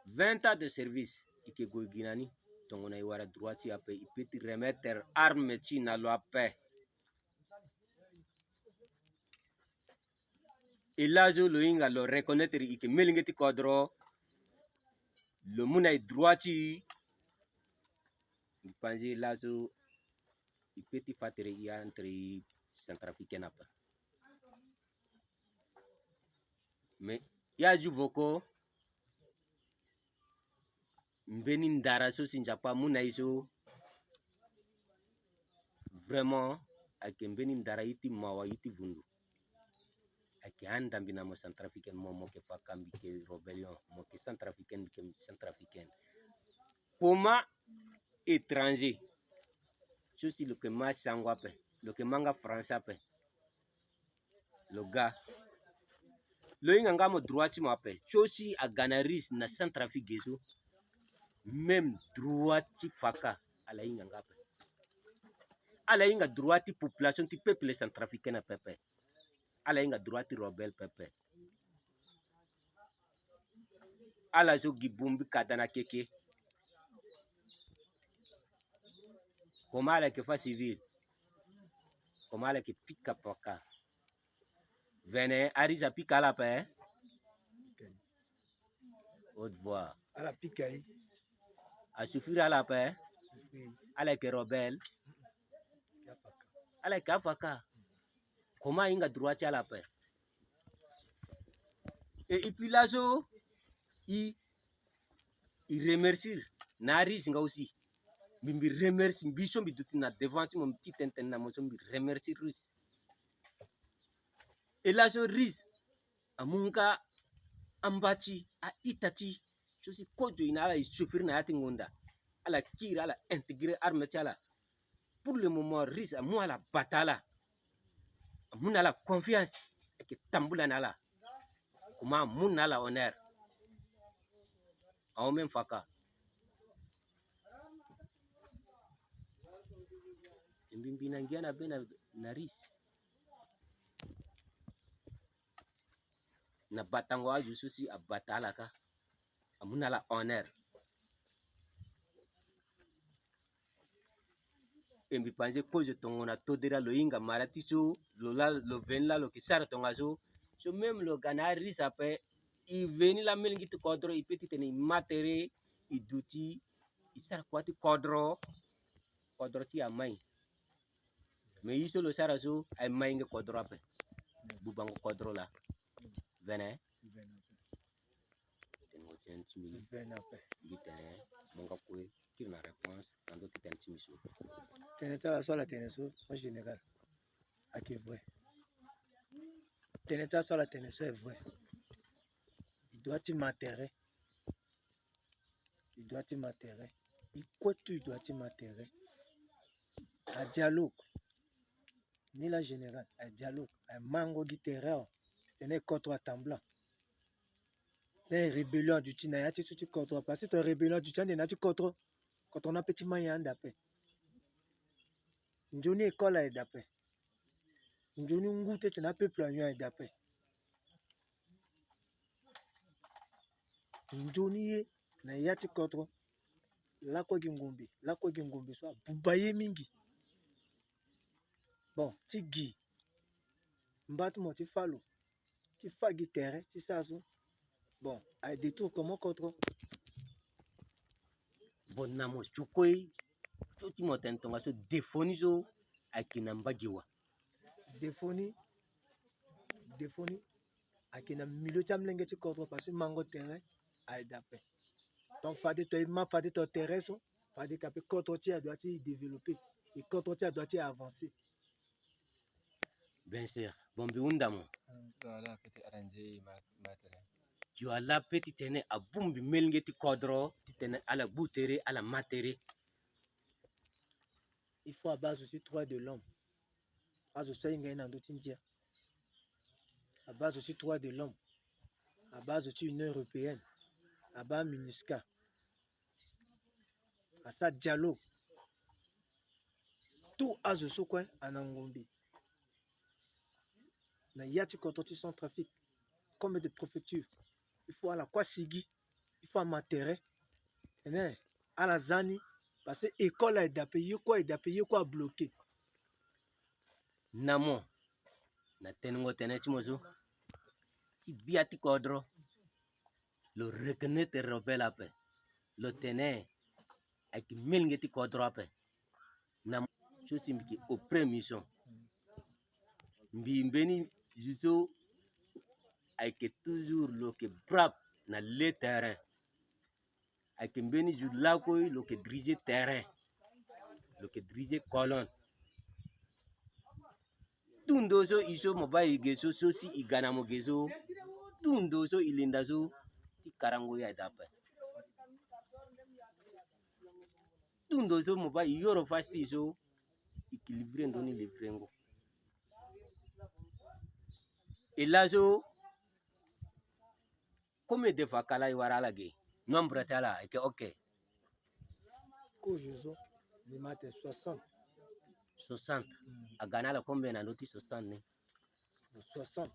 20 ans de service ike goginani tongona iwara droit après il peut te remettre arme na lo paix et là je lo inga lo reconnaître ike melingeti kodro le muna droit il pense là je il peut te faire entre centrafricain après mais ya ju voko mbeni ndara so sinjapa muna iso vraiment ake mbeni ndara iti mawa iti vundu ake andambi na mo centrafricain mo ke fakambi ke rebellion mo ke centrafricain comment étranger chosi lo ke ma sangwa pe lo ke manga français pe lo gars lo inga ngamo droit mo pe chosi a ganaris na centrafrique gezo même droit faka ala inga ngape ala inga droit population ti peuple centrafricain na pepe ala inga droit rebelle pepe ala zo gibumbi kadana keke comment ala ke fa civil comment ala ke pika paka vene arisa pika la pe haute voix ala pika a souffrir à la paix à la rebelle à la kafaka comment inga droit à la paix et puis là so il remercie naris nga aussi mbi remercie mbiso mbi dutina devant mon petit tenten na mo mbi remercie russe et là so ris amunga ambati a itati chosi kojo ina ala souffrir na yati ngunda ala kira ala intégrer arme tiala pour le moment risque à moi la bataille mon la confiance et que tambula nala comment mon la honneur en même faka mbimbi na ngiana bena na risque na batango aju susi a batala ka amuna la honneur embi panze kojo tongona todera lo inga marati so lo venla lo kisara tonga so même lo ganari sape i veni la melingi to kodro i petit teni matere i duti i sara kwati kodro ti amai mais iso lo sara so ay mai nge kodro ape bubango kodro la vene tengo senti mi vene ape gitene monga kwe kirna réponse tando kiten timiso teneta sola teneso en général qui est vrai teneta sola teneso est vrai il doit t'immatérer il quoi tu dois t'immatérer à dialogue ni la générale à dialogue à mango guitare tenez contre temblant les rébellions du tina yati tu contre parce que rébellion du tina nati contre quand on a petit moyen d'appel njoni école à d'appel njoni ngute tena peuple à d'appel njoni na yati contre la kwa gingombe so bubaye mingi bon tigi mbatu mo ti falo ti fagi terrain ti saso bon à détour comment contre bon namo chukoi to ti mo ten tonga so defoni so akina mbagiwa defoni akina milieu ti amlenge ti contre parce que mango terrain à d'appel donc fadi to ima fadi to terrain so fadi kape contre ti doit ti développer et contre ti doit ti avancer bien sûr bon bi undamo Voilà, petit arrangé matériel. tu as la petite tene a bumbi melngeti kodro tene ala butere ala matere il faut à base aussi droit de l'homme à ce soit une india à base aussi droit de l'homme à base aussi Union européenne à base MINUSCA à ça dialogue tout à ce soit quoi en Angombi na yati contre son trafic comme de préfecture il faut à la quoi sigi il fois matériel à la zani parce que école a été quoi bloqué namo na tengo tenet mozo si biati kodro lo reconnaître rebelle ape lo tene ak melngeti kodro ape nam chosi miki au prémission mbeni juso avec toujours lo que brave na le terrain avec mbeni ju la ko lo que diriger terrain lo que diriger colonne tundozo iso mobai geso sosi igana mo geso tundozo ilindazo ti karango ya dape tundozo mobai yoro fasti iso équilibré ndoni livrengo et là zo comme de fois kala iwara lage nombre tala que ok Kojozo ni mate 60 a gana la combien na noti 60 ne 60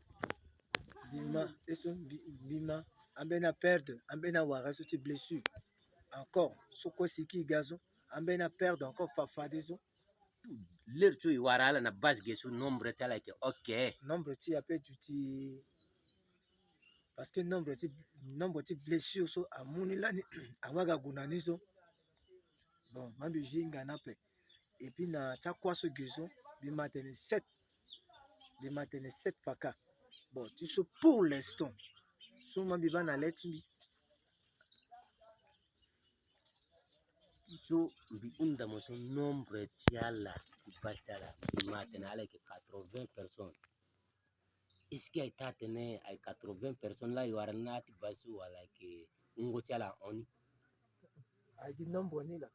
bima eso bima ambena perdre ambena wara so ti blessure encore soko siki gazo ambena perdre encore fafadezo ler tu iwara la na base gesu nombre tala que ok nombre ti ape tu parce que nombre ti blessure so amuni lani awaga gunani so bon mambi jinga nape et puis na tia kwaso gezo bimatene 7 faka bon tu so pour l'instant so mambi bana letimi so bi unda mo so nombre tiala ti pasala bimatene ala que 80 personnes est-ce qu'il a tene ay 80 personnes la iwara na ti basu wala que ngo tiala oni agi nombre ni la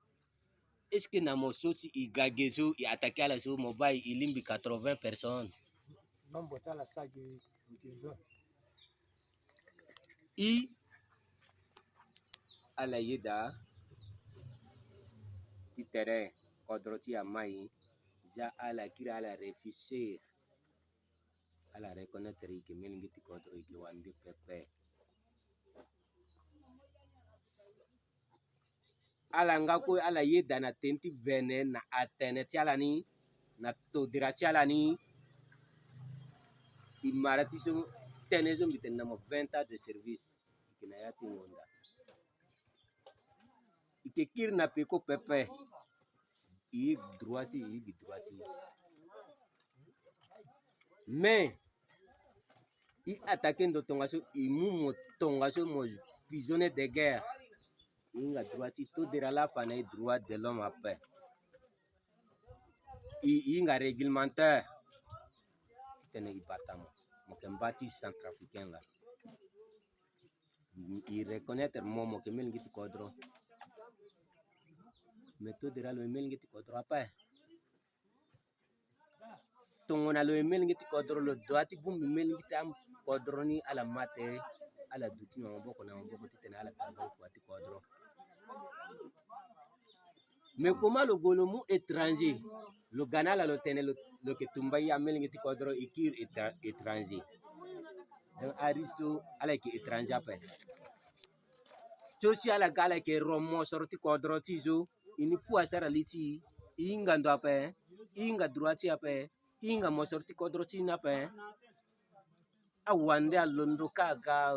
est-ce que na mo so si igagezo i attaquer ala so mobile ilimbi 80 personnes nombre tala sagi 20 i ala yeda ti terrain kodroti amai ja ala kira ala réfléchir ala reconnaître que melngi ti kodro ke wandi pepe ala ngako ala yeda na tenti vene na atene ti ala ni na todira ti ala ni imara ti so tene zo mbiten na mo 20 ans de service ikina ya ti ngonda ike kiri na peko pepe i droit si i droit si mais i attaquer ndo tonga so i mumo tonga so mo prisonnier de guerre inga droit si to dira la pana i droit de l'homme après i inga réglementaire tene i batamo mo ke mbati centrafricain la i reconnaître momo ke mel ngiti kodro mais to dira lo mel ngiti kodro apa tongona lo mel ngiti kodro lo doati bumbi mel ngiti am kodro ni ala mate ala duti na maboko ti tene ala tarbo ko ti kodro mais comment le golomu étranger le Ghana la lo tene lo ke tumba ya mel ngiti kodro ikir étranger donc aristo ala ke étranger apa tosi ala gala ke romo sorti kodro ti zo ini pu asara liti inga ndo apa inga droiti apa inga mo sorti kodro ti na apa awande alondo kaga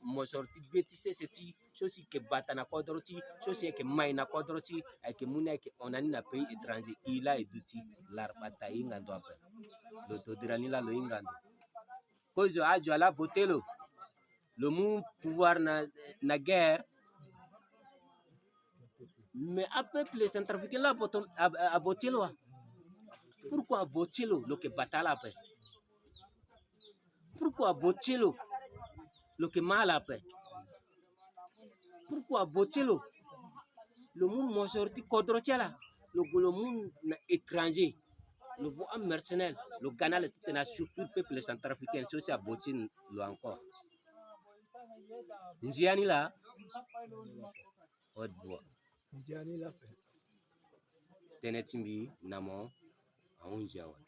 mo sorti beti seseti sosi ke bata na kodro ti sosi ke mai na kodro ti ke muna ke onani na pays étranger ila eduti larbata inga ndo apa lo to dirani la lo inga ndo kozo ajo ala botelo le mu pouvoir na guerre mais à peuple centrafricain là à botelo pourquoi botelo lo que batala pe pourquoi botelo lo que mal pe pourquoi botelo le monde mo sorti kodro tiala le golo mun na étranger le vo am mercenaire le Ghana le tena surtout peuple centrafricain so à botin lo encore njiani la odbo njiani la pe tenetimbi namo aunjawa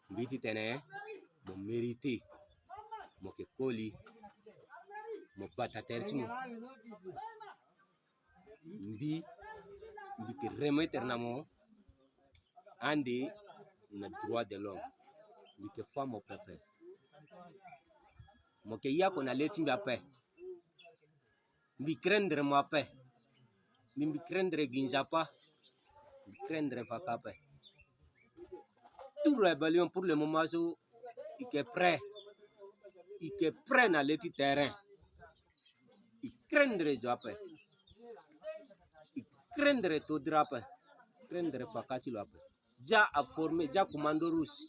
mbiti tene mo mérité mo ke koli mo batatertimo mbi ke remettre namo andi na droit de l'homme mbi ke famo pepe mo ke yako na leti mbi ape mbi craindre mo ape mbi craindre ginjapa mbi craindre fakape toute rébellion pour le moment so il est prêt na leti terrain il craindre joape il craindre todrape craindre fakasi loape ja a formé ja commando russe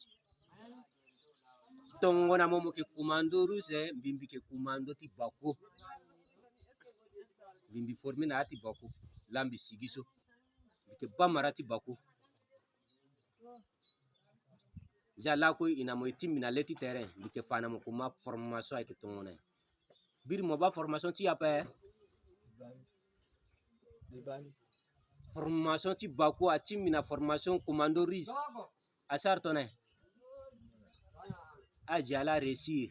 tongo na momo ke commando russe mbimbi ke commando ti bako mbimbi formé na ti bako lambi sigiso ke bamara ti bako ja la ko ina mo timmi na leti terrain mbike fana mo kuma formation ay ke tongo na bir mo ba formation ti ape formation ti bako a timmi na formation commando russe a sartone a jala réussir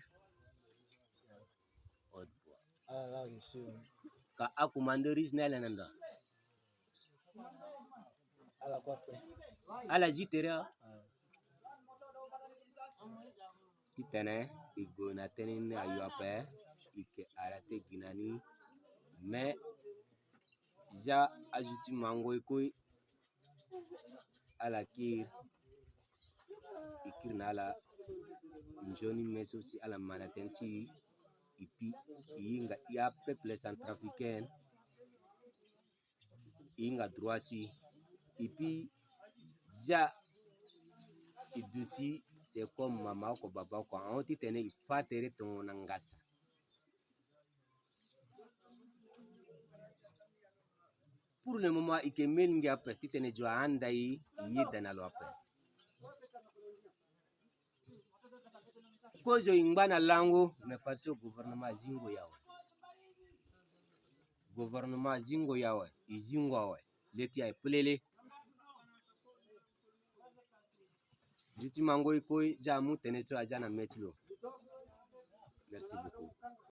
ka a commando russe na lenanda ala jitera kitene igona tenine ayo ape ike arate ginani mais ja ajuti mango ikoi ala kir ikir na ala njoni mesosi ala manatenti ipi inga ya peuple centrafricain inga droisi ipi ja idusi c'est comme mama ko baba ko on ti tene ifatere tongo na ngasa pour le moment ike melingi ape ti tene jo andai yida na lo ape kozo ingana lango me patio gouvernement zingo yawe izingo awe leti ay pelele jiti mango ikoi jamu tene so ajana metilo merci beaucoup.